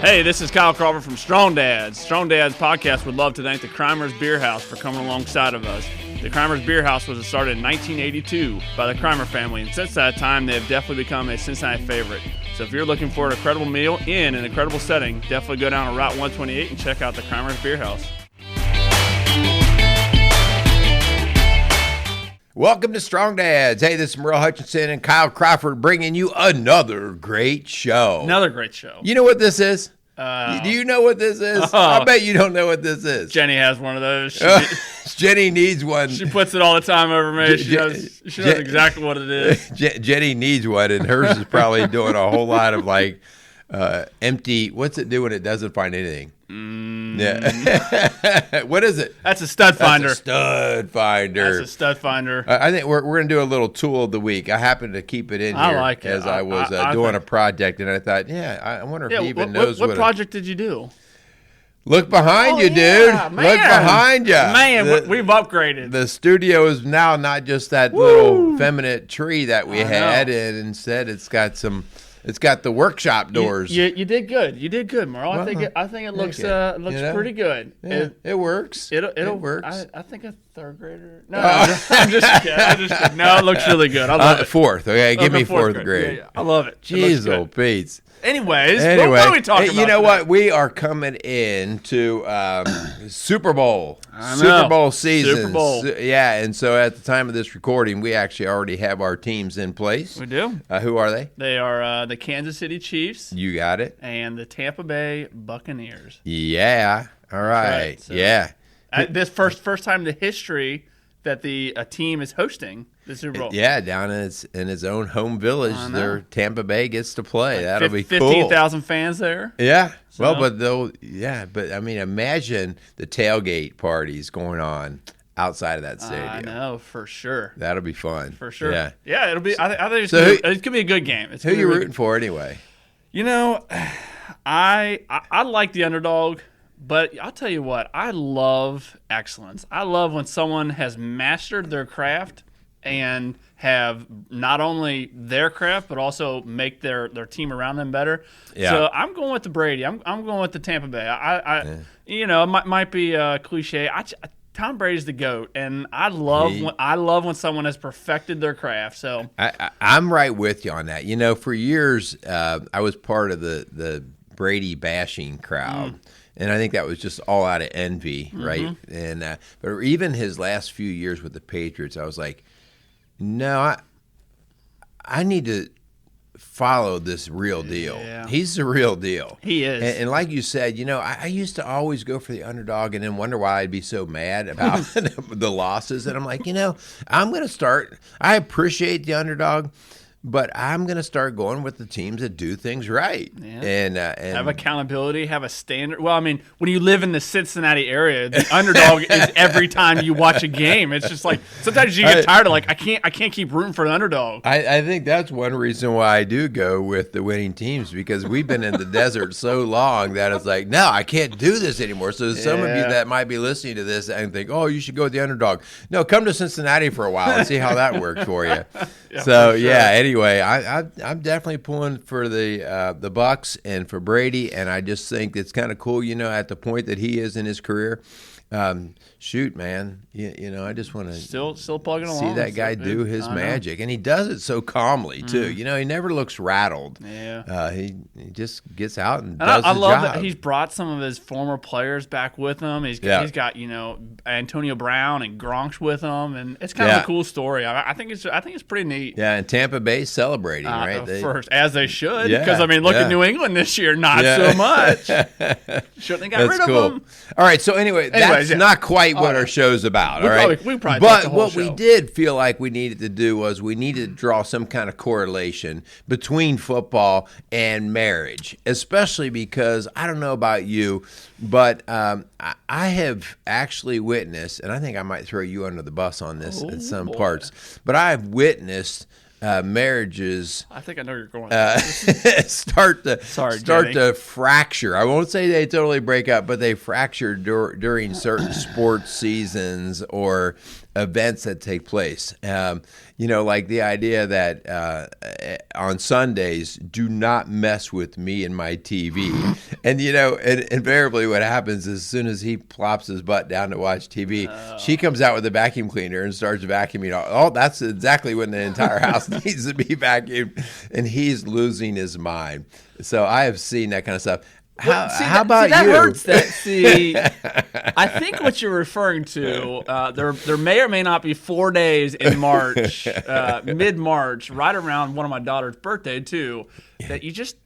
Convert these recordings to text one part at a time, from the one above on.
Hey, this is Kyle Crawford from Strong Dads. Strong Dads podcast would love to thank the Crimers Beer House for coming alongside of us. The Crimers Beer House was started in 1982 by the Crimer family, and since that time, they have definitely become a Cincinnati favorite. So if you're looking for an incredible meal in an incredible setting, definitely go down to Route 128 and check out the Crimers Beer House. Welcome to Strong Dads. Hey, this is Merle Hutchinson and Kyle Crawford bringing you another great show. Another great show. You know what this is? Do you know what this is? I bet you don't know what this is. Jenny has one of those. Jenny needs one. She puts it all the time over me. She knows exactly what it is. Jenny needs one, and hers is probably doing a whole lot of like empty. What's it do when it doesn't find anything? Yeah. What is it? That's a stud finder. That's a stud finder. That's a stud finder. I think we're going to do a little tool of the week. I happened to keep it in here like it. as I was doing a project, and I thought, I wonder if he even knows what project did you do? Look behind you, dude. Man. Look behind you. Man, we've upgraded. The studio is now not just that little feminine tree that we had, and instead it's got the workshop doors. You did good. You did good, Merle. I think it looks pretty good. Yeah, it works. It works. I think a third grader. No, I'm just kidding. No, it looks really good. I love it. Fourth. Okay, give me fourth grade. Yeah. I love it. Jeez, old Pete's. Anyways, what are we talking about? You know what? We are coming into Superbowl. Superbowl season. Super Bowl. Yeah, and so at the time of this recording, we actually already have our teams in place. We do. Who are they? They are the Kansas City Chiefs. You got it. And the Tampa Bay Buccaneers. Yeah. All right. So, yeah. This first time in the history that a team is hosting the Super Bowl. Yeah, down in its own home village, their Tampa Bay gets to play. Like that'll be cool. 15,000 fans there. Yeah. So. Well, but I mean, imagine the tailgate parties going on outside of that stadium. I know, for sure. That'll be fun. For sure. Yeah. Yeah, it'll be. I think it could be a good game. Who are you rooting for anyway? You know, I like the underdog. But I'll tell you what, I love excellence. I love when someone has mastered their craft and have not only their craft, but also make their team around them better. Yeah. So I'm going with the Brady. I'm going with the Tampa Bay. You know, it might be a cliche. Tom Brady's the GOAT, and I love when someone has perfected their craft. So I'm right with you on that. You know, for years I was part of the Brady bashing crowd. And I think that was just all out of envy, right? And but even his last few years with the Patriots, I was like, no, I need to follow this real deal. Yeah. He's the real deal. He is. And like you said, you know, I used to always go for the underdog and then wonder why I'd be so mad about the losses. And I'm like, you know, I'm going to start. I appreciate the underdog, but I'm going to start going with the teams that do things right. Yeah. And have accountability, have a standard. Well, I mean, when you live in the Cincinnati area, the underdog is every time you watch a game. It's just like sometimes you get tired of like I can't keep rooting for the underdog. I think that's one reason why I do go with the winning teams, because we've been in the desert so long that it's like, no, I can't do this anymore. So some of you that might be listening to this and think, oh, you should go with the underdog. No, come to Cincinnati for a while and see how that works for you. Anyway, I'm definitely pulling for the Bucks and for Brady, and I just think it's kind of cool, you know, at the point that he is in his career. Shoot, man, you know, I just want to still plugging along. See that guy do his magic, and he does it so calmly too. You know, he never looks rattled. Yeah, he just gets out and does I the love job. That he's brought some of his former players back with him. He's got you know Antonio Brown and Gronk's with him, and it's kind of a cool story. I think it's pretty neat. Yeah, and Tampa Bay celebrating right first, as they should, because I mean, look at New England this year, not so much. Shouldn't have got rid of them. All right, so anyway, that's not quite what our show's about. But what we did feel like we needed to do was we needed to draw some kind of correlation between football and marriage, especially because I don't know about you, but I have actually witnessed, and I think I might throw you under the bus on this in some parts, but I have witnessed marriages. I think I know you're going. Start to fracture. I won't say they totally break up, but they fracture during certain sports seasons or events that take place. You know, like the idea that on Sundays, do not mess with me and my TV. And invariably what happens is as soon as he plops his butt down to watch TV, she comes out with a vacuum cleaner and starts vacuuming. That's exactly when the entire house needs to be vacuumed, and he's losing his mind. So I have seen that kind of stuff. How about you? That hurts. I think what you're referring to, there may or may not be 4 days in March, mid-March, right around one of my daughter's birthday too, that you just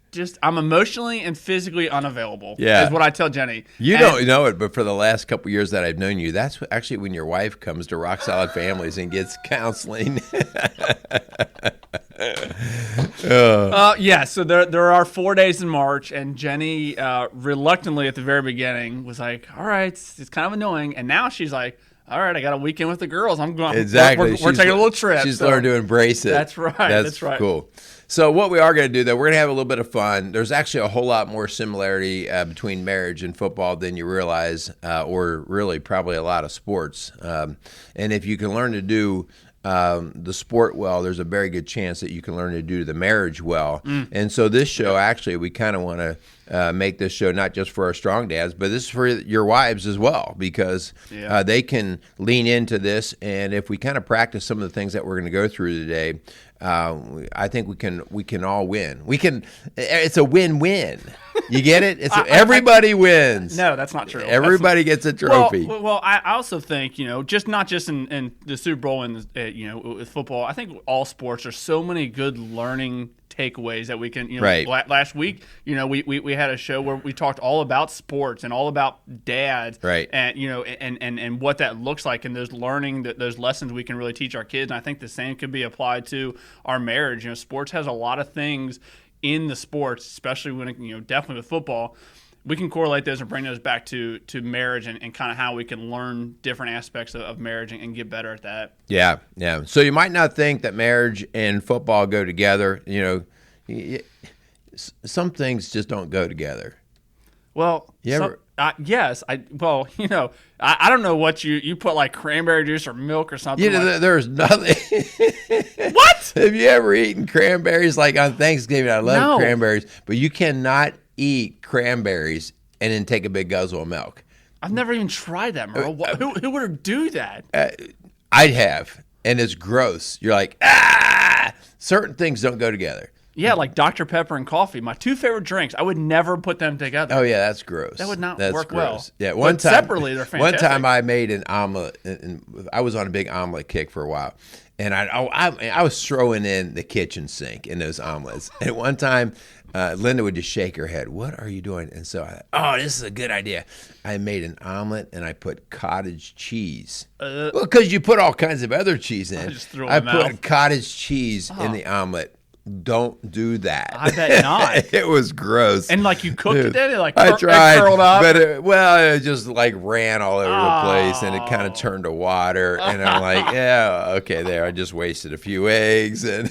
I'm emotionally and physically unavailable. Yeah, is what I tell Jenny. You don't know it, but for the last couple of years that I've known you, that's actually when your wife comes to Rock Solid Families and gets counseling. So there are 4 days in March, and Jenny reluctantly at the very beginning was like, all right, it's kind of annoying, and now she's like, all right, I got a weekend with the girls. I'm going. Exactly. We're taking a little trip. She's learned to embrace it. That's right. That's right. Cool. So what we are going to do, though, we're going to have a little bit of fun. There's actually a whole lot more similarity between marriage and football than you realize, or really probably a lot of sports. And if you can learn to do the sport well, there's a very good chance that you can learn to do the marriage well. And so this show, actually, we kind of want to make this show not just for our strong dads, but this is for your wives as well, because they can lean into this. And if we kind of practice some of the things that we're going to go through today, I think we can all win. It's a win-win. You get it? Everybody wins. No, that's not true. Everybody gets a trophy. Well, I also think, not just in the Super Bowl and with football. I think all sports, there's so many good learning takeaways that we can. Right. Last week, we had a show where we talked all about sports and all about dads. Right. And and what that looks like, and those lessons we can really teach our kids. And I think the same could be applied to our marriage. Sports has a lot of things in the sports, especially when definitely with football, we can correlate those and bring those back to marriage and kind of how we can learn different aspects of marriage and get better at that. Yeah. So you might not think that marriage and football go together. Some things just don't go together. Well, yes. I don't know what you put, like cranberry juice or milk or something. There's nothing. What? Have you ever eaten cranberries? Like on Thanksgiving, I love cranberries, but you cannot eat cranberries and then take a big guzzle of milk. I've never even tried that, Merle. Who would do that? I'd have, and it's gross. You're like, certain things don't go together. Yeah, like Dr. Pepper and coffee. My two favorite drinks. I would never put them together. Oh, yeah, that's gross. That would not work gross. well. Yeah, one time, separately, they're fantastic. One time I made an omelet, and I was on a big omelet kick for a while. And I was throwing in the kitchen sink in those omelets. And one time, Linda would just shake her head. What are you doing? And so I thought, this is a good idea. I made an omelet, and I put cottage cheese. Well, because you put all kinds of other cheese in. I put cottage cheese in the omelet. Don't do that. I bet not. It was gross. And like you cooked it, then it I tried, curled up. But it just like ran all over the place, and it kind of turned to water. And I'm like, okay, there. I just wasted a few eggs, and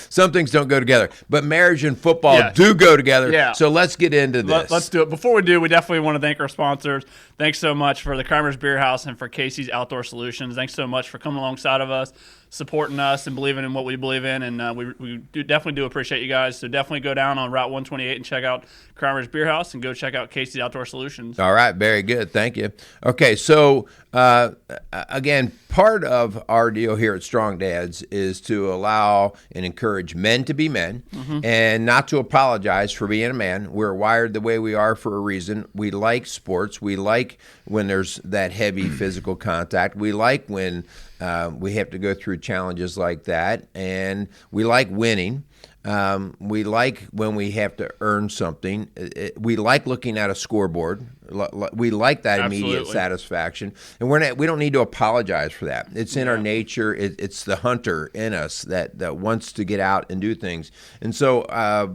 some things don't go together. But marriage and football do go together. Yeah. So let's get into this. Let's do it. Before we do, we definitely want to thank our sponsors. Thanks so much for the Kramer's Beer House and for Casey's Outdoor Solutions. Thanks so much for coming alongside of us, supporting us, and believing in what we believe in. And we definitely do appreciate you guys. So definitely go down on Route 128 and check out Kramer's Beer House and go check out Casey's Outdoor Solutions. All right. Very good. Thank you. Okay. So, again, part of our deal here at Strong Dads is to allow and encourage men to be men and not to apologize for being a man. We're wired the way we are for a reason. We like sports. We like when there's that heavy physical contact. We like when we have to go through challenges like that, and we like winning. We like when we have to earn something. We like looking at a scoreboard. We like that immediate satisfaction, and we don't need to apologize for that. It's in our nature. It's the hunter in us that wants to get out and do things. And so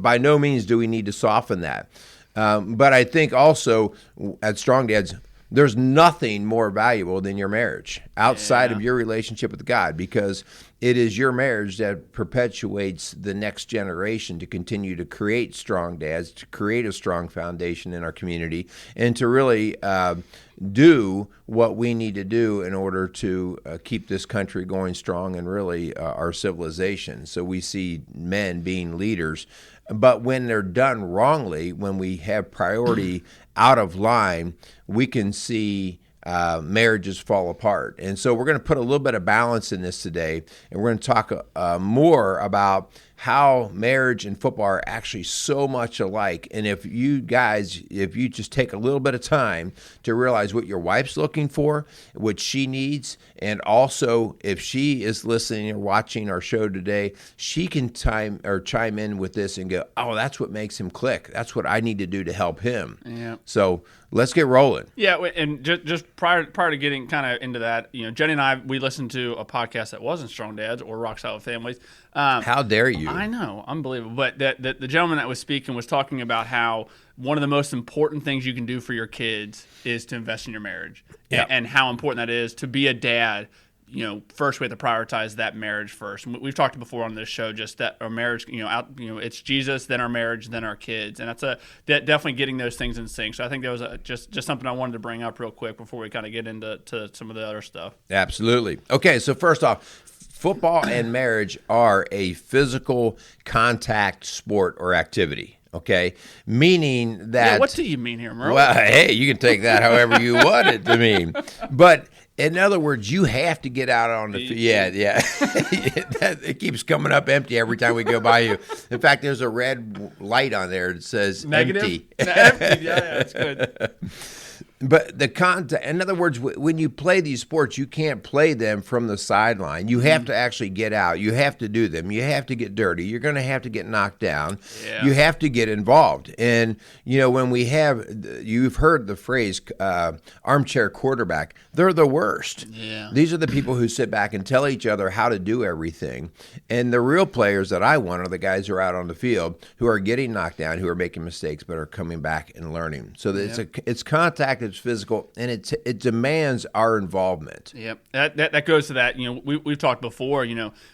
by no means do we need to soften that. But I think also at Strong Dads, there's nothing more valuable than your marriage outside of your relationship with God, because it is your marriage that perpetuates the next generation to continue to create strong dads, to create a strong foundation in our community, and to really do what we need to do in order to keep this country going strong and really our civilization. So we see men being leaders. But when they're done wrongly, when we have priority out of line, we can see marriages fall apart. And so we're going to put a little bit of balance in this today, and we're going to talk more about how marriage and football are actually so much alike. And if you just take a little bit of time to realize what your wife's looking for, what she needs, and also if she is listening or watching our show today, she can chime in with this and go, oh, that's what makes him click. That's what I need to do to help him. Yeah. So let's get rolling. Yeah, and just prior to getting kind of into that, Jenny and I, we listened to a podcast that wasn't Strong Dads or Rock Solid Families. How dare you? I know, unbelievable. But the gentleman that was speaking was talking about how one of the most important things you can do for your kids is to invest in your marriage, and how important that is to be a dad. First we have to prioritize that marriage first. And we've talked before on this show just that our marriage, it's Jesus, then our marriage, then our kids, and that's definitely getting those things in sync. So I think that was just something I wanted to bring up real quick before we kind of get into some of the other stuff. Absolutely. Okay, so first off, football and marriage are a physical contact sport or activity. Okay, meaning that. Yeah, what do you mean here, Merle? Well, hey, you can take that however you want it to mean, but in other words, you have to get out on the field. Yeah. It keeps coming up empty every time we go by you. In fact, there's a red light on there that says negative? Empty. Empty. Yeah, that's good. But in other words, when you play these sports, you can't play them from the sideline. You have to actually get out. You have to do them. You have to get dirty. You're going to have to get knocked down. Yeah. You have to get involved. And, when you've heard the phrase armchair quarterback, they're the worst. Yeah. These are the people who sit back and tell each other how to do everything. And the real players that I want are the guys who are out on the field who are getting knocked down, who are making mistakes, but are coming back and learning. So it's contact. It's physical, and it demands our involvement. Yep, that goes to that. We've talked before.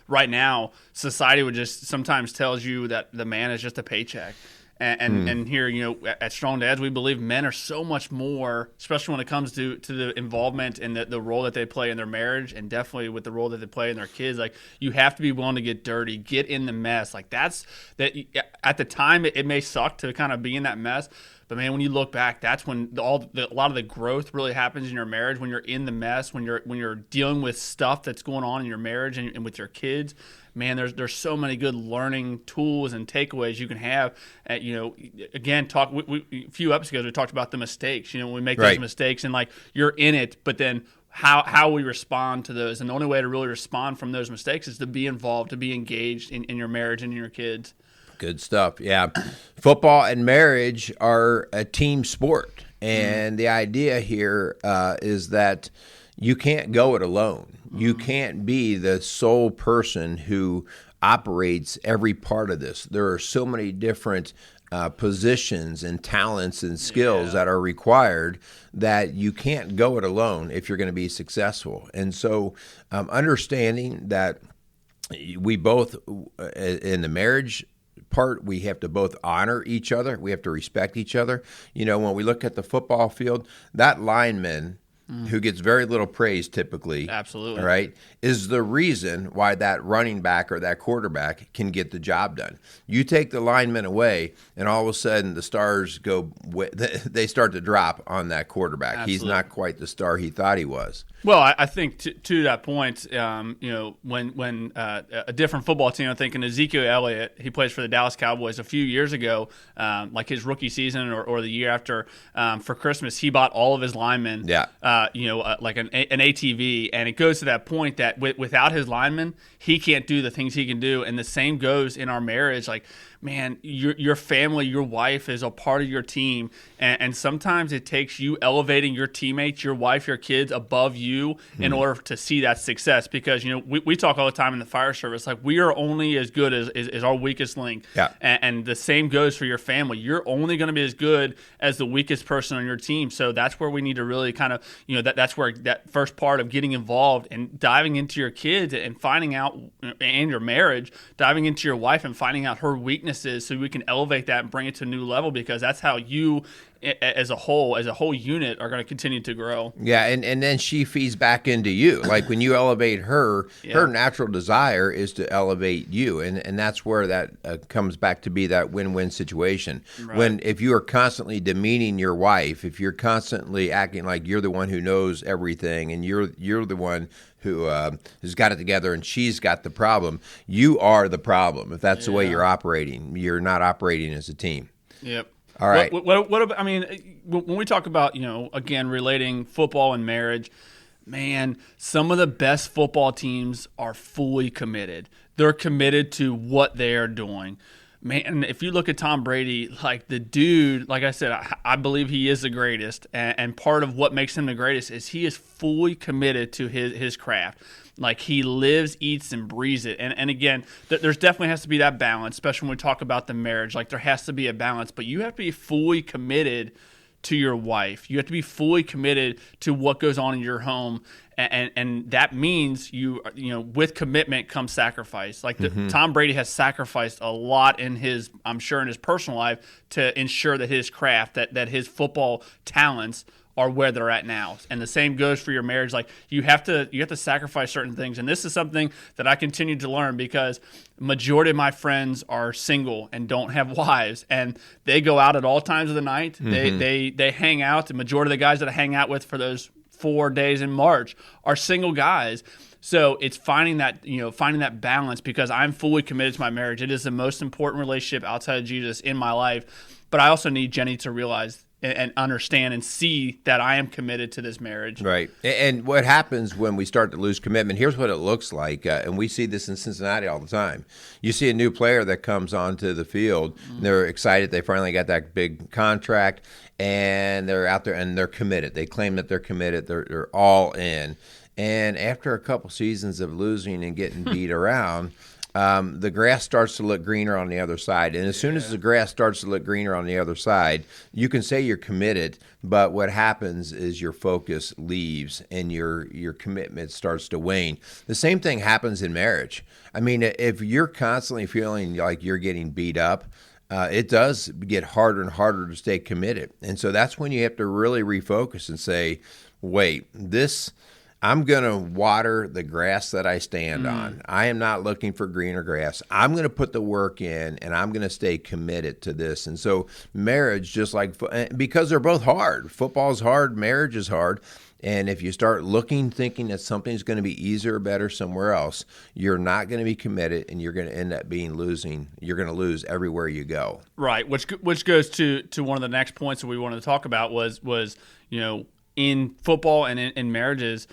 Right now, society would just sometimes tells you that the man is just a paycheck, and here, at Strong Dads, we believe men are so much more, especially when it comes to the involvement and the role that they play in their marriage, and definitely with the role that they play in their kids. Like, you have to be willing to get dirty, get in the mess. Like, that's that. At the time, it may suck to kind of be in that mess. But man, when you look back, that's when a lot of the growth really happens in your marriage. When you're in the mess, when you're dealing with stuff that's going on in your marriage and with your kids, man, there's so many good learning tools and takeaways you can have. Again, a few episodes ago we talked about the mistakes. When we make those mistakes, and like, you're in it, but then how we respond to those, and the only way to really respond from those mistakes is to be involved, to be engaged in your marriage and in your kids. Good stuff. Yeah. Football and marriage are a team sport. And the idea here is that you can't go it alone. You can't be the sole person who operates every part of this. There are so many different positions and talents and skills that are required that you can't go it alone if you're going to be successful. And so understanding that we both, in the marriage part, we have to both honor each other. We have to respect each other. When we look at the football field, that lineman who gets very little praise typically, absolutely, right, is the reason why that running back or that quarterback can get the job done. You take the lineman away, and all of a sudden the stars they start to drop on that quarterback. Absolutely. He's not quite the star he thought he was. Well, I think to that point, when a different football team, I'm thinking Ezekiel Elliott, he plays for the Dallas Cowboys a few years ago, like his rookie season or the year after, for Christmas, he bought all of his linemen, like an ATV, and it goes to that point that without his linemen, he can't do the things he can do, and the same goes in our marriage. Like, man, your family, your wife is a part of your team, and sometimes it takes you elevating your teammates, your wife, your kids above you in order to see that success. Because we talk all the time in the fire service, like we are only as good as our weakest link. Yeah. And the same goes for your family. You're only going to be as good as the weakest person on your team. So that's where we need to really kind of that's where that first part of getting involved and diving into your kids and finding out, and your marriage, diving into your wife and finding out her weaknesses so we can elevate that and bring it to a new level, because that's how you as a whole unit are going to continue to grow. Yeah, and then she feeds back into you. Like when you elevate her, her natural desire is to elevate you, and that's where that comes back to be that win-win situation. Right. If you are constantly demeaning your wife, if you're constantly acting like you're the one who knows everything and you're the one who has got it together and she's got the problem, you are the problem. If that's the way you're operating, you're not operating as a team. Yep. All right. What about, I mean, when we talk about, again, relating football and marriage, man, some of the best football teams are fully committed. They're committed to what they are doing. Man, if you look at Tom Brady, like the dude, like I said, I believe he is the greatest. And part of what makes him the greatest is he is fully committed to his craft. Like he lives, eats, and breathes it. And again, there's definitely has to be that balance, especially when we talk about the marriage. Like there has to be a balance, but you have to be fully committed to your wife. You have to be fully committed to what goes on in your home. And that means with commitment comes sacrifice. Like Tom Brady has sacrificed a lot in his personal life to ensure that his craft, that his football talents are where they're at now. And the same goes for your marriage. Like you have to sacrifice certain things. And this is something that I continue to learn, because majority of my friends are single and don't have wives, and they go out at all times of the night. They hang out. The majority of the guys that I hang out with for those 4 days in March are single guys. So it's finding that balance, because I'm fully committed to my marriage. It is the most important relationship outside of Jesus in my life. But I also need Jenny to realize and understand and see that I am committed to this marriage. Right. And what happens when we start to lose commitment, here's what it looks like, and we see this in Cincinnati all the time. You see a new player that comes onto the field, and they're excited, they finally got that big contract, and they're out there and they're committed. They claim that they're committed, they're all in. And after a couple seasons of losing and getting beat around, the grass starts to look greener on the other side. And as soon as the grass starts to look greener on the other side, you can say you're committed, but what happens is your focus leaves and your commitment starts to wane. The same thing happens in marriage. I mean, if you're constantly feeling like you're getting beat up, it does get harder and harder to stay committed. And so that's when you have to really refocus and say, wait, I'm going to water the grass that I stand on. I am not looking for greener grass. I'm going to put the work in, and I'm going to stay committed to this. And so marriage, just like because they're both hard. Football is hard. Marriage is hard. And if you start thinking that something's going to be easier or better somewhere else, you're not going to be committed, and you're going to end up losing. You're going to lose everywhere you go. Right, which goes to one of the next points that we wanted to talk about was in football and in marriages,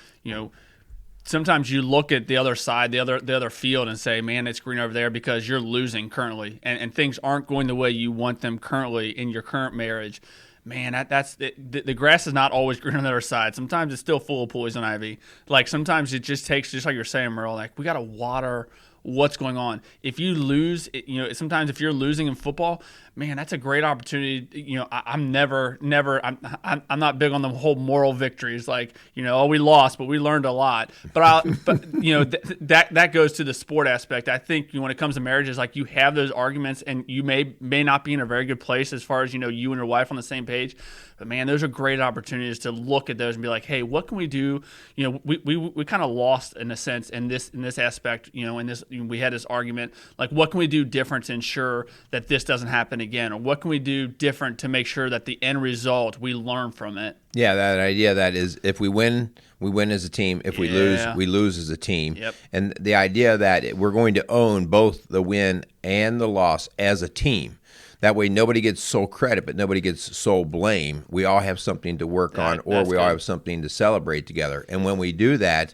sometimes you look at the other side, the other field, and say, man, it's green over there, because you're losing currently, and things aren't going the way you want them currently in your current marriage. Man, the grass is not always green on the other side. Sometimes it's still full of poison ivy. Like sometimes it just takes, just like you're saying, Merle, like we got to water what's going on. If you lose, sometimes if you're losing in football, man, that's a great opportunity. I'm not big on the whole moral victories. Like, we lost, but we learned a lot. But that goes to the sport aspect. I think when it comes to marriages, like you have those arguments, and you may not be in a very good place as far as you and your wife on the same page. But man, those are great opportunities to look at those and be like, hey, what can we do? We kind of lost in a sense in this aspect. We had this argument. Like, what can we do different to ensure that this doesn't happen again? Or what can we do different to make sure that the end result, we learn from it? Yeah, that idea that is, if we win as a team. If we lose as a team. Yep. And the idea that we're going to own both the win and the loss as a team. That way nobody gets sole credit, but nobody gets sole blame. We all have something to work on, or we all have something to celebrate together. And when we do that,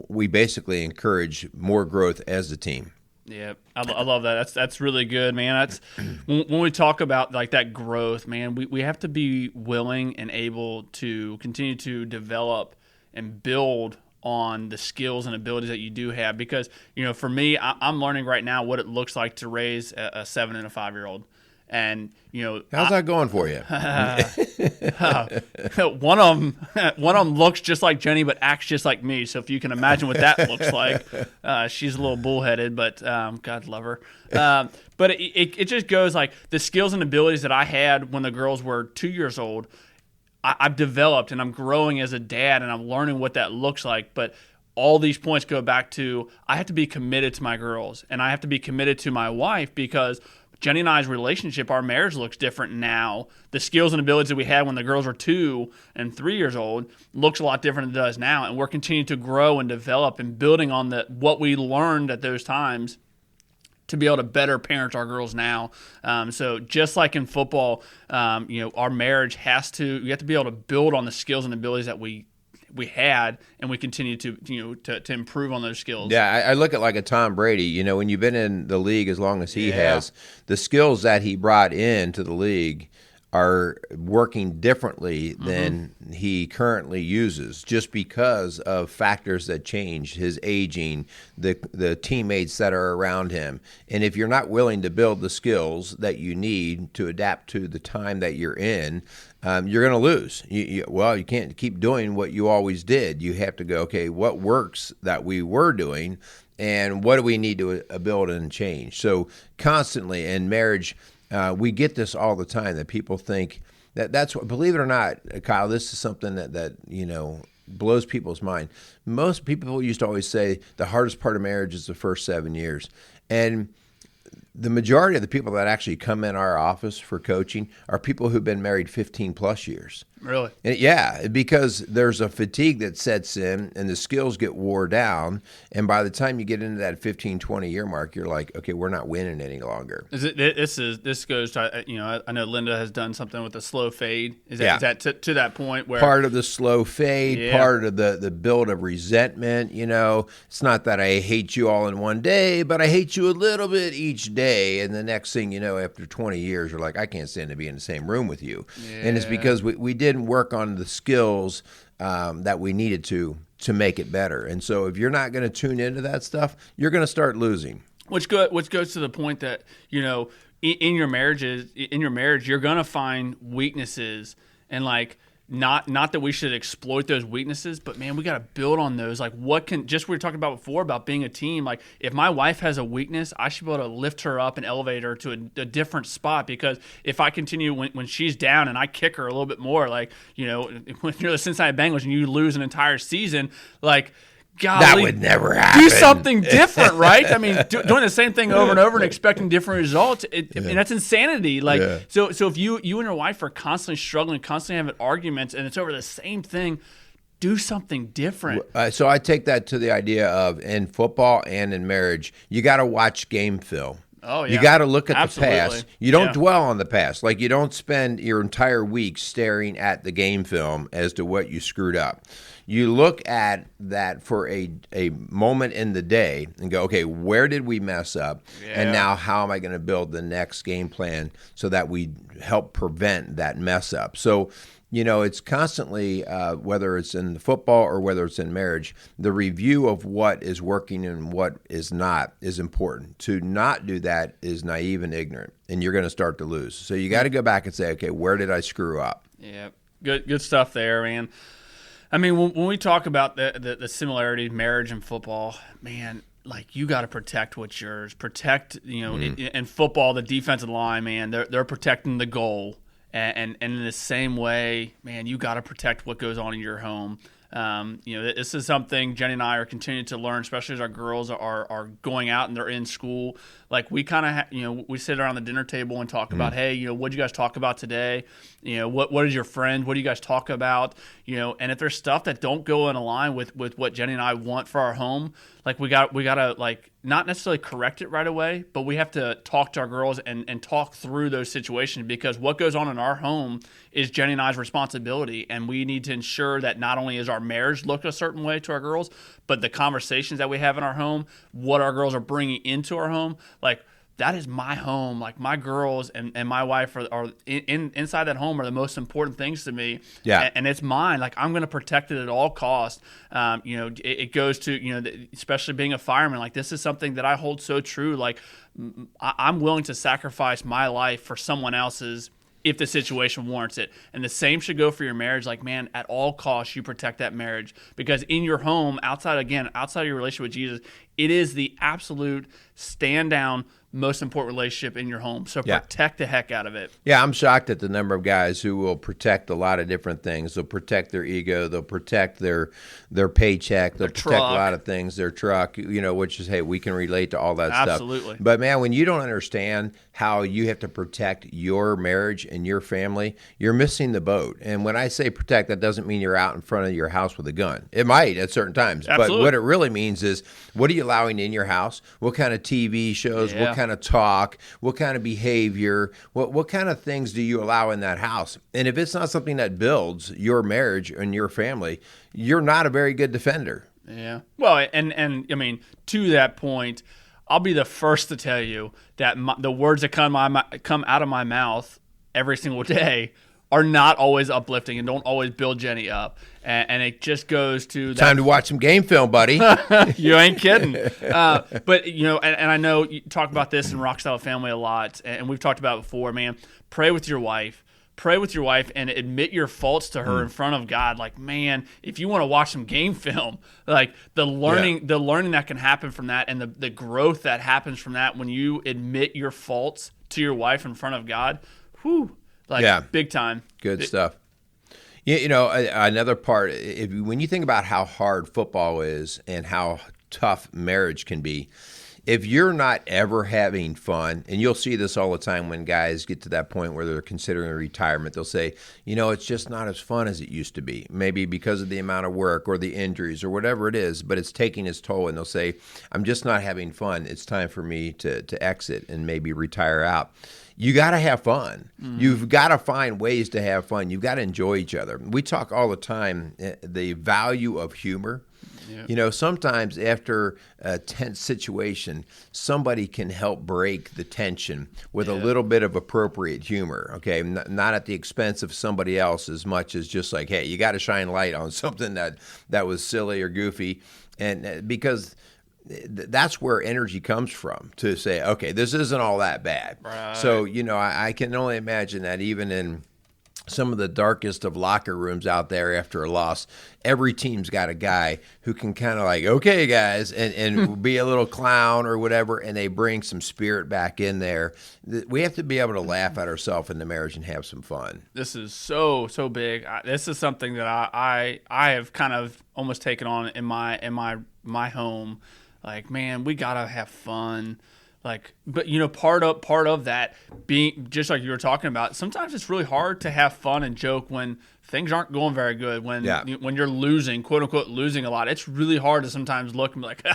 we basically encourage more growth as a team. Yeah, I love that. That's really good, man. That's when we talk about like that growth, man. We have to be willing and able to continue to develop and build on the skills and abilities that you do have. Because for me, I'm learning right now what it looks like to raise a 7 and a 5-year-old. And how's that going for you? One of them looks just like Jenny, but acts just like me. So if you can imagine what that looks like, she's a little bullheaded, but God love her. But it just goes like the skills and abilities that I had when the girls were 2 years old. I've developed and I'm growing as a dad, and I'm learning what that looks like. But all these points go back to I have to be committed to my girls, and I have to be committed to my wife, because Jenny and I's relationship, our marriage looks different now. The skills and abilities that we had when the girls were 2 and 3 years old looks a lot different than it does now. And we're continuing to grow and develop and building on what we learned at those times to be able to better parent our girls now. So just like in football, our marriage we have to be able to build on the skills and abilities that we had, and we continue to improve on those skills. Yeah, I look at like a Tom Brady. When you've been in the league as long as he has, the skills that he brought into the league are working differently than he currently uses, just because of factors that changed, his aging, the teammates that are around him. And if you're not willing to build the skills that you need to adapt to the time that you're in, you're going to lose. You can't keep doing what you always did. You have to go, okay, what works that we were doing, and what do we need to build and change? So constantly in marriage, we get this all the time, that people think that's what, believe it or not, Kyle, this is something that blows people's mind. Most people used to always say the hardest part of marriage is the first 7 years. And the majority of the people that actually come in our office for coaching are people who've been married 15 plus years. Really? Yeah, because there's a fatigue that sets in and the skills get wore down. And by the time you get into that 15, 20-year mark, you're like, okay, we're not winning any longer. This goes to, I know Linda has done something with the slow fade. Is that to that point where? Part of the slow fade, part of the build of resentment. It's not that I hate you all in one day, but I hate you a little bit each day. And the next thing you know, after 20 years, you're like, I can't stand to be in the same room with you. Yeah. And it's because we didn't work on the skills that we needed to make it better. And so if you're not going to tune into that stuff, you're going to start losing. Which goes to the point that, in your marriage, you're going to find weaknesses, and like, not that we should exploit those weaknesses, but man, we got to build on those. Like, we were talking about before about being a team. Like, if my wife has a weakness, I should be able to lift her up and elevate her to a different spot, because if I continue when she's down and I kick her a little bit more, like, when you're the Cincinnati Bengals and you lose an entire season, like, golly, that would never happen. Do something different, right? I mean, doing the same thing over and over and expecting different results, I mean, that's insanity. Like, so if you and your wife are constantly struggling, constantly having arguments, and it's over the same thing, do something different. So I take that to the idea of, in football and in marriage, you got to watch game film. Oh, yeah. You got to look at Absolutely. the past. You don't dwell on the past. Like, you don't spend your entire week staring at the game film as to what you screwed up. You look at that for a moment in the day and go, okay, where did we mess up? Yeah. And now how am I going to build the next game plan so that we help prevent that mess up? So, it's constantly, whether it's in football or whether it's in marriage, the review of what is working and what is not is important. To not do that is naive and ignorant, and you're going to start to lose. So you got to go back and say, okay, where did I screw up? Yeah, good stuff there, man. I mean, when we talk about the similarity of marriage and football, man, like, you got to protect what's yours. Protect, in football, the defensive line, man, they're protecting the goal. And in the same way, man, you got to protect what goes on in your home. This is something Jenny and I are continuing to learn, especially as our girls are going out and they're in school. Like, we kind of, we sit around the dinner table and talk about, hey, what did you guys talk about today? What is your friend? What do you guys talk about? And if there's stuff that don't go in line with what Jenny and I want for our home, like we gotta like not necessarily correct it right away, but we have to talk to our girls and talk through those situations, because what goes on in our home is Jenny and I's responsibility, and we need to ensure that not only is our marriage look a certain way to our girls, but the conversations that we have in our home, what our girls are bringing into our home, like. That is my home. Like my girls and my wife are inside that home are the most important things to me. Yeah. And it's mine. Like I'm going to protect it at all costs. It goes to, especially being a fireman, like this is something that I hold so true. Like I'm willing to sacrifice my life for someone else's if the situation warrants it. And the same should go for your marriage. Like, man, at all costs, you protect that marriage, because in your home, outside of your relationship with Jesus, it is the absolute stand down most important relationship in your home. So protect the heck out of it. Yeah, I'm shocked at the number of guys who will protect a lot of different things. They'll protect their ego. They'll protect their paycheck. They'll protect a lot of things, their truck, which is, hey, we can relate to all that stuff. Absolutely. But, man, when you don't understand how you have to protect your marriage and your family, you're missing the boat. And when I say protect, that doesn't mean you're out in front of your house with a gun. It might at certain times. Absolutely. But what it really means is, what are you allowing in your house? What kind of TV shows? What kind of talk? What kind of behavior? What kind of things do you allow in that house? And if it's not something that builds your marriage and your family, you're not a very good defender. Yeah. Well, and I mean, to that point, I'll be the first to tell you that the words that come out of my mouth every single day are not always uplifting and don't always build Jenny up. And it just goes to that. Time to watch some game film, buddy. You ain't kidding. But, and I know you talk about this in Rock Style Family a lot, and we've talked about it before, man. Pray with your wife. Pray with your wife and admit your faults to her in front of God. Like, man, if you want to watch some game film, like the learning that can happen from that, and the growth that happens from that when you admit your faults to your wife in front of God, big time. Good stuff. Another part, when you think about how hard football is and how tough marriage can be, if you're not ever having fun, and you'll see this all the time when guys get to that point where they're considering retirement, they'll say, it's just not as fun as it used to be, maybe because of the amount of work or the injuries or whatever it is, but it's taking its toll, and they'll say, I'm just not having fun. It's time for me to exit and maybe retire out. You got to have fun. Mm-hmm. You've got to find ways to have fun. You've got to enjoy each other. We talk all the time, the value of humor. Yeah. Sometimes after a tense situation, somebody can help break the tension with a little bit of appropriate humor, okay? Not at the expense of somebody else as much as just like, hey, you got to shine light on something that was silly or goofy. And because that's where energy comes from, to say, okay, this isn't all that bad. Right. So, I can only imagine that even in some of the darkest of locker rooms out there after a loss, every team's got a guy who can kind of like, okay, guys, and be a little clown or whatever, and they bring some spirit back in there. We have to be able to laugh at ourselves in the marriage and have some fun. This is so but this is something that I have kind of almost taken on in my home. Like, man, we gotta have fun. Like, but part of that being just like you were talking about. Sometimes it's really hard to have fun and joke when things aren't going very good. When you're losing, quote unquote, losing a lot, it's really hard to sometimes look and be like,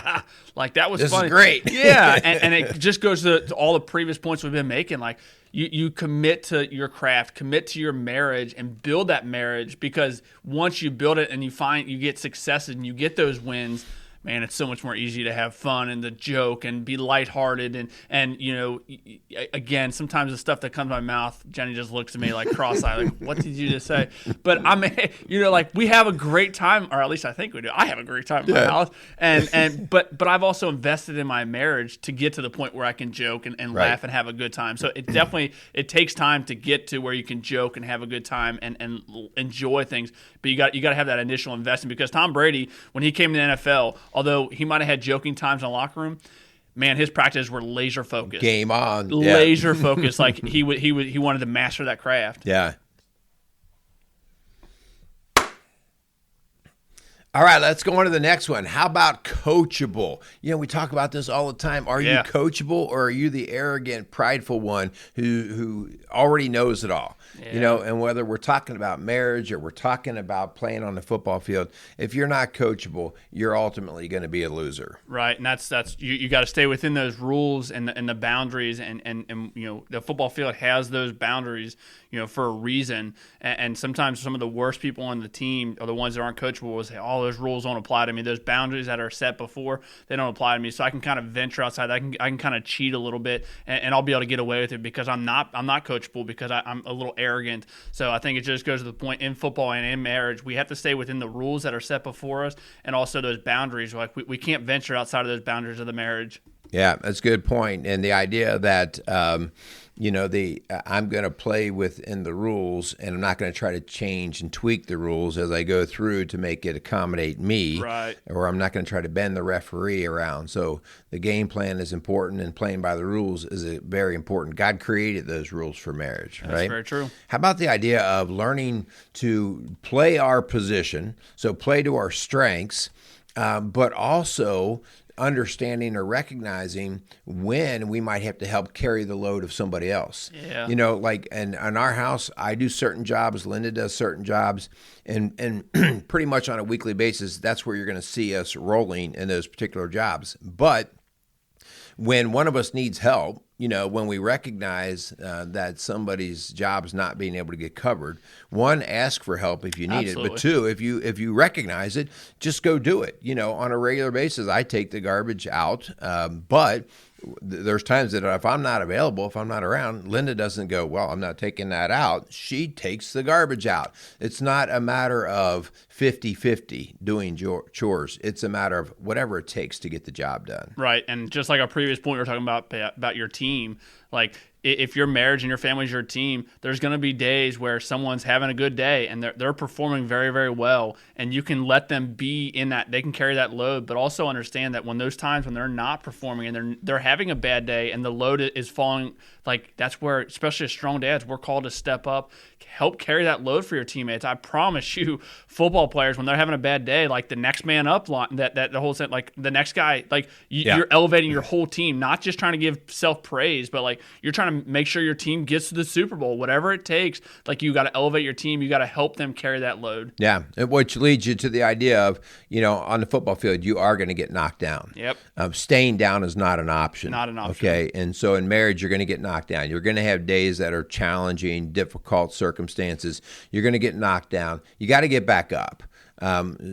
like that was funny. This is great. Yeah, and it just goes to all the previous points we've been making. Like, you commit to your craft, commit to your marriage, and build that marriage, because once you build it and you get successes and you get those wins, man, it's so much more easy to have fun and to joke and be lighthearted. And again, sometimes the stuff that comes to my mouth, Jenny just looks at me like cross-eyed, like, what did you just say? But I mean, like, we have a great time, or at least I think we do. I have a great time in my house. But I've also invested in my marriage to get to the point where I can joke and laugh and have a good time. So it takes time to get to where you can joke and have a good time and enjoy things. But you got to have that initial investment, because Tom Brady, when he came to the NFL, although he might have had joking times in the locker room, man, his practices were laser focused. Game on. Laser focused. Like he wanted to master that craft. Yeah. All right, let's go on to the next one. How about coachable? We talk about this all the time. Are you coachable, or are you the arrogant, prideful one who already knows it all? Yeah. And whether we're talking about marriage or we're talking about playing on the football field, if you're not coachable, you're ultimately going to be a loser. Right, and that's you got to stay within those rules and the boundaries, and the football field has those boundaries, for a reason. And sometimes some of the worst people on the team are the ones that aren't coachable. Will say, "Oh, those rules don't apply to me. Those boundaries that are set before, they don't apply to me." So I can kind of venture outside. I can kind of cheat a little bit, and I'll be able to get away with it because I'm not coachable, because I'm a little arrogant. So I think it just goes to the point in football and in marriage, we have to stay within the rules that are set before us, and also those boundaries. Like we can't venture outside of those boundaries of the marriage. Yeah, that's a good point. And the idea that I'm going to play within the rules, and I'm not going to try to change and tweak the rules as I go through to make it accommodate me. Right. Or I'm not going to try to bend the referee around. So the game plan is important, and playing by the rules is very important. God created those rules for marriage, right? That's very true. How about the idea of learning to play our position, so play to our strengths, but also understanding or recognizing when we might have to help carry the load of somebody else. Yeah. Like in our house, I do certain jobs, Linda does certain jobs, and pretty much on a weekly basis, that's where you're going to see us rolling in those particular jobs. But when one of us needs help, when we recognize that somebody's job's not being able to get covered, one, ask for help if you need Absolutely. it. But two, if you recognize it, just go do it. On a regular basis, I take the garbage out, but there's times that if I'm not available, if I'm not around, Linda doesn't go, "Well, I'm not taking that out." She takes the garbage out. It's not a matter of 50-50 doing chores. It's a matter of whatever it takes to get the job done. Right, and just like our previous point, we were talking about your team. Like, if your marriage and your family is your team, there's going to be days where someone's having a good day and they're performing very, very well, and you can let them be in that. They can carry that load, but also understand that when those times when they're not performing and they're having a bad day and the load is falling, like that's where, especially as strong dads, we're called to step up, help carry that load for your teammates. I promise you, football players, when they're having a bad day, like the next man up line, that the whole set, like the next guy, like you're elevating your whole team, not just trying to give self praise, but like you're trying to make sure your team gets to the Super Bowl, whatever it takes. Like you got to elevate your team, you got to help them carry that load. Yeah, which leads you to the idea of on the football field, you are going to get knocked down. Yep. Staying down is not an option. Not an option. Okay, and so in marriage, you're going to get knocked down. You're going to have days that are challenging, difficult circumstances. You're going to get knocked down. You got to get back up.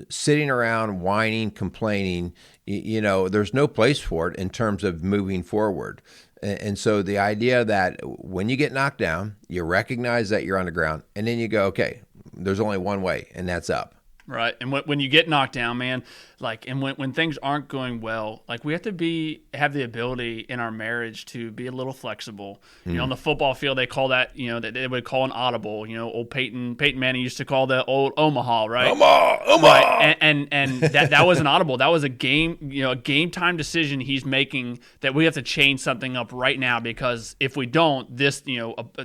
Sitting around whining, complaining, there's no place for it in terms of moving forward. And so the idea that when you get knocked down, you recognize that you're on the ground, and then you go, okay, there's only one way, and that's up. Right. And when you get knocked down, man, like, and when things aren't going well, like we have to have the ability in our marriage to be a little flexible. On the football field, they call that, that they would call an audible. Old Peyton Manning used to call the old Omaha, right? Omaha. Right. And that was an audible. That was a game time decision he's making that we have to change something up right now, because if we don't, this,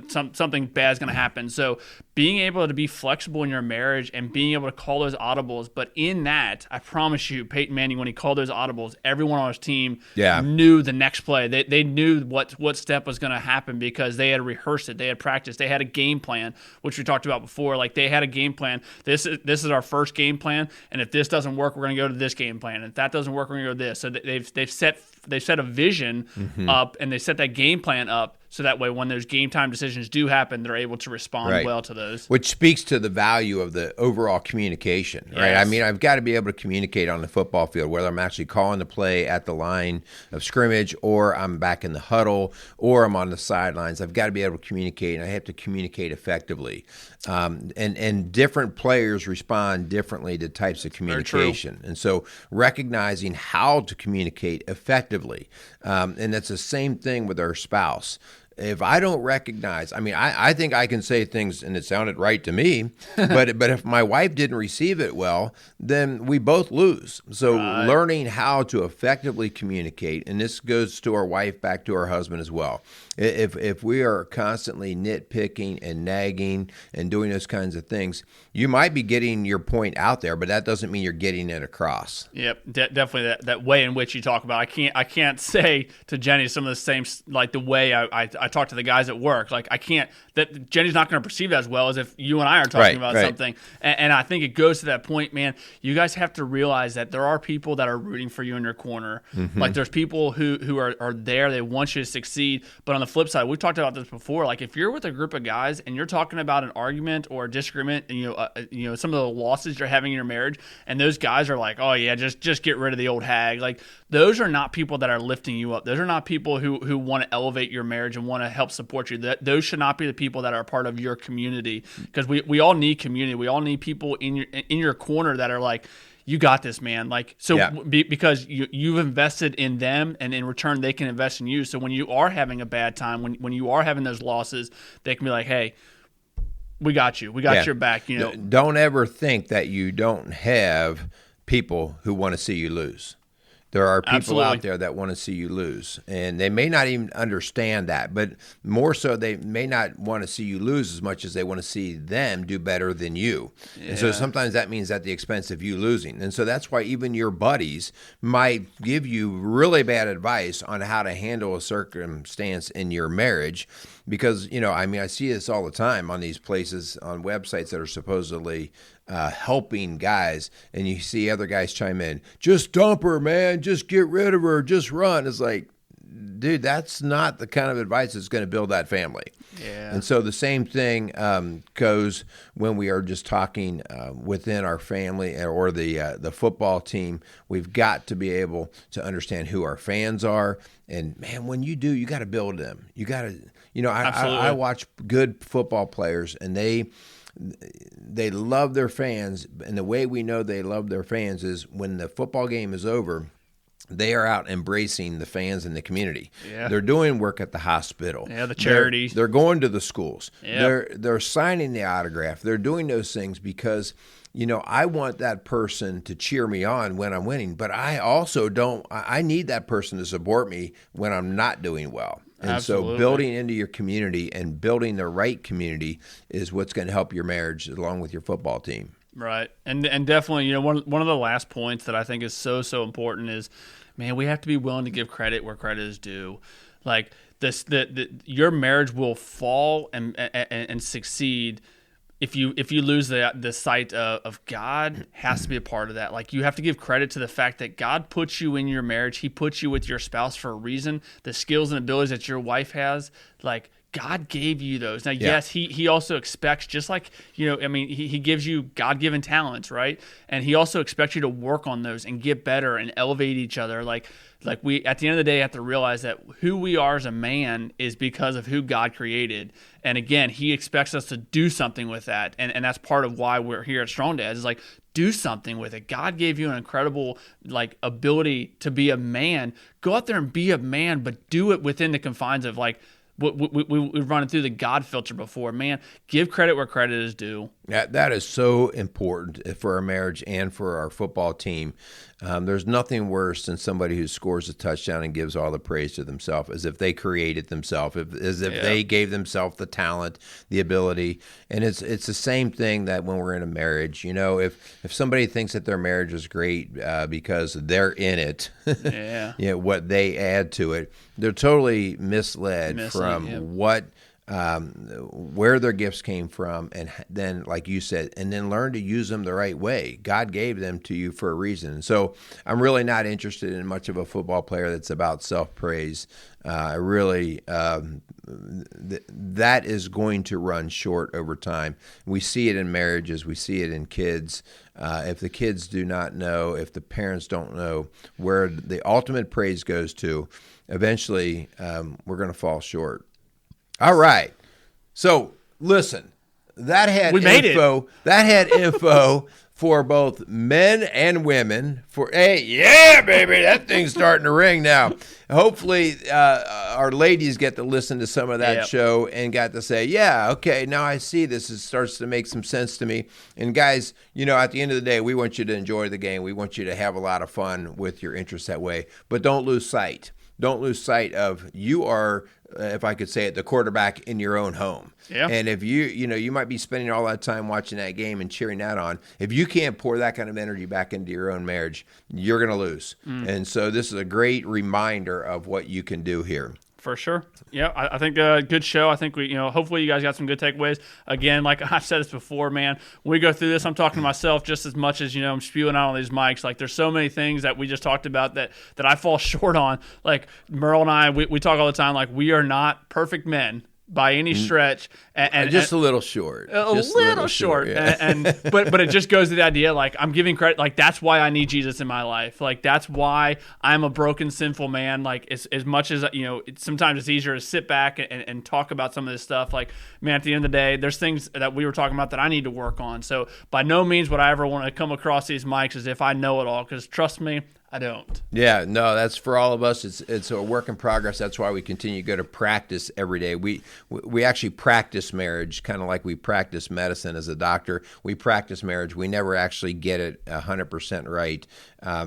something bad is going to happen. So being able to be flexible in your marriage and being able to call those audibles, but in that, I promise you, Peyton Manning, when he called those audibles, everyone on his team knew the next play. They knew what step was going to happen because they had rehearsed it, they had practiced, they had a game plan, which we talked about before. Like they had a game plan. This is our first game plan, and if this doesn't work, we're going to go to this game plan. And if that doesn't work, we're going to go to this. So they've set a vision up, and they set that game plan up. So that way, when those game time decisions do happen, they're able to respond well to those. Which speaks to the value of the overall communication, right? Yes. I mean, I've got to be able to communicate on the football field, whether I'm actually calling the play at the line of scrimmage, or I'm back in the huddle, or I'm on the sidelines. I've got to be able to communicate, and I have to communicate effectively. And different players respond differently to types of communication. And so recognizing how to communicate effectively, and that's the same thing with our spouse. if I don't recognize, I think I can say things and it sounded right to me, but if my wife didn't receive it well, then we both lose. So learning how to effectively communicate, and this goes to our wife, back to our husband as well. If we are constantly nitpicking and nagging and doing those kinds of things, you might be getting your point out there, but that doesn't mean you're getting it across. Yep, definitely that way in which you talk about. I can't say to Jenny some of the same, like the way I talk to the guys at work. Like I can't, that Jenny's not going to perceive it as well as if you and I are talking about something. And I think it goes to that point, man. You guys have to realize that there are people that are rooting for you in your corner. Mm-hmm. Like there's people who are there. They want you to succeed. But on the flip side, we've talked about this before. Like if you're with a group of guys and you're talking about an argument or a disagreement, and you know some of the losses you're having in your marriage, and those guys are like, oh yeah, just get rid of the old hag. Like those are not people that are lifting you up. Those are not people who want to elevate your marriage and want to help support you. Those should not be the people that are part of your community, because we all need community. We all need people in your corner that are like, you got this, man. Like, so because you've invested in them, and in return they can invest in you. So when you are having a bad time, when you are having those losses, they can be like, hey, we got you. We got your back. You know, don't ever think that you don't have people who want to see you lose. There are people out there that want to see you lose, and they may not even understand that, but more so they may not want to see you lose as much as they want to see them do better than you. Yeah. And so sometimes that means at the expense of you losing. And so that's why even your buddies might give you really bad advice on how to handle a circumstance in your marriage, because, I see this all the time on these places, on websites that are supposedly helping guys, and you see other guys chime in, just dump her, man, just get rid of her, just run. It's like, dude, that's not the kind of advice that's going to build that family. Yeah. And so the same thing goes when we are just talking within our family or the football team. We've got to be able to understand who our fans are, and man, when you do, you got to build them. You got to, I watch good football players, and they love their fans, and the way we know they love their fans is when the football game is over, they are out embracing the fans in the community. Yeah. They're doing work at the hospital. Yeah, the charities. They're going to the schools. Yep. They're signing the autograph. They're doing those things because, I want that person to cheer me on when I'm winning, but I also I need that person to support me when I'm not doing well. And Absolutely. So building into your community and building the right community is what's going to help your marriage along with your football team. Right. And definitely, one of the last points that I think is so important is, man, we have to be willing to give credit where credit is due. Like your marriage will fall and succeed if you lose the sight of God has to be a part of that. Like, you have to give credit to the fact that God puts you in your marriage. He puts you with your spouse for a reason. The skills and abilities that your wife has, like, God gave you those. Now, yes, he also expects, just like, he gives you God-given talents, right? And he also expects you to work on those and get better and elevate each other. Like we, at the end of the day, have to realize that who we are as a man is because of who God created. And again, he expects us to do something with that. And that's part of why we're here at Strong Dads, is like, do something with it. God gave you an incredible ability to be a man. Go out there and be a man, but do it within the confines of we've run it through the God filter before. Man, give credit where credit is due. That is so important for our marriage and for our football team. There's nothing worse than somebody who scores a touchdown and gives all the praise to themselves, as if they created themselves, as if they gave themselves the talent, the ability. And it's the same thing that when we're in a marriage. If somebody thinks that their marriage is great because they're in it, what they add to it, they're totally misled from where their gifts came from, and then, like you said, and then learn to use them the right way. God gave them to you for a reason. So I'm really not interested in much of a football player that's about self-praise. I really, that is going to run short over time. We see it in marriages. We see it in kids. If the kids do not know, if the parents don't know where the ultimate praise goes to, eventually we're going to fall short. All right. So listen, that had info. That had info for both men and women. Hey, yeah, baby, that thing's starting to ring now. Hopefully, our ladies get to listen to some of that Yep. show and got to say, yeah, okay, now I see this. It starts to make some sense to me. And guys, at the end of the day, we want you to enjoy the game. We want you to have a lot of fun with your interests that way. But don't lose sight. Don't lose sight of you are, if I could say it, the quarterback in your own home. Yeah. And if you might be spending all that time watching that game and cheering that on. If you can't pour that kind of energy back into your own marriage, you're going to lose. And so this is a great reminder of what you can do here. For sure. Yeah, I think a good show. I think we, hopefully you guys got some good takeaways. Again, like I've said this before, man, when we go through this, I'm talking to myself just as much as, I'm spewing out on these mics. Like there's so many things that we just talked about that I fall short on. Like Merle and I, we talk all the time, like we are not perfect men by any stretch, and just a little short, just a little short. Yeah. But it just goes to the idea, like I'm giving credit, like that's why I need Jesus in my life, like that's why I'm a broken, sinful man. Like as much as sometimes it's easier to sit back and talk about some of this stuff. Like man, at the end of the day, there's things that we were talking about that I need to work on. So by no means would I ever want to come across these mics as if I know it all, because trust me, I don't. Yeah, no, that's for all of us. It's a work in progress. That's why we continue to go to practice every day. We actually practice marriage, kind of like we practice medicine as a doctor. We practice marriage. We never actually get it 100% right.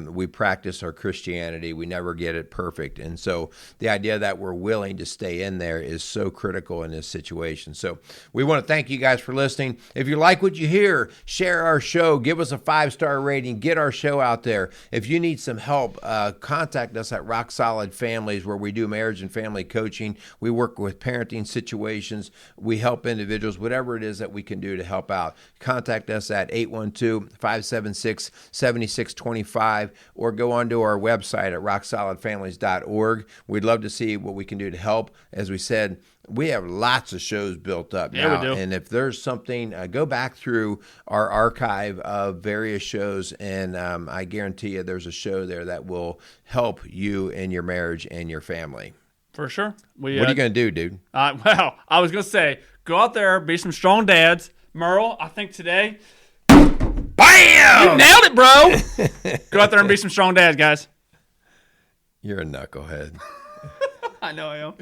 We practice our Christianity. We never get it perfect. And so the idea that we're willing to stay in there is so critical in this situation. So we want to thank you guys for listening. If you like what you hear, share our show. Give us a 5-star rating. Get our show out there. If you need some help, contact us at Rock Solid Families, where we do marriage and family coaching. We work with parenting situations. We help individuals, whatever it is that we can do to help out. Contact us at 812-576-7625 or go onto our website at rocksolidfamilies.org. We'd love to see what we can do to help. As we said, we have lots of shows built up now. Yeah, we do. And if there's something, go back through our archive of various shows, and I guarantee you there's a show there that will help you in your marriage and your family. For sure. What are you going to do, dude? Well, I was going to say, go out there, be some strong dads. Merle, I think today, BAM! you nailed it, bro. Go out there and be some strong dads, guys. You're a knucklehead. I know I am.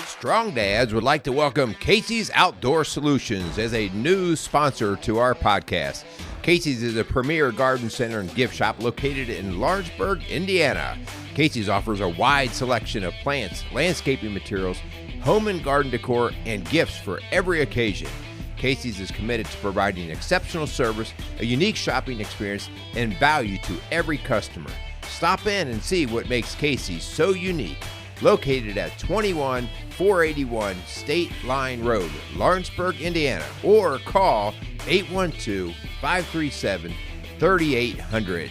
Strong Dads would like to welcome Casey's Outdoor Solutions as a new sponsor to our podcast. Casey's is a premier garden center and gift shop located in Lawrenceburg, Indiana. Casey's offers a wide selection of plants, landscaping materials, home and garden decor, and gifts for every occasion. Casey's is committed to providing exceptional service, a unique shopping experience, and value to every customer. Stop in and see what makes Casey's so unique. Located at 21481 State Line Road, Lawrenceburg, Indiana, or call 812-537-3800.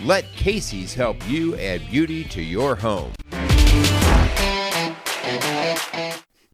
Let Casey's help you add beauty to your home.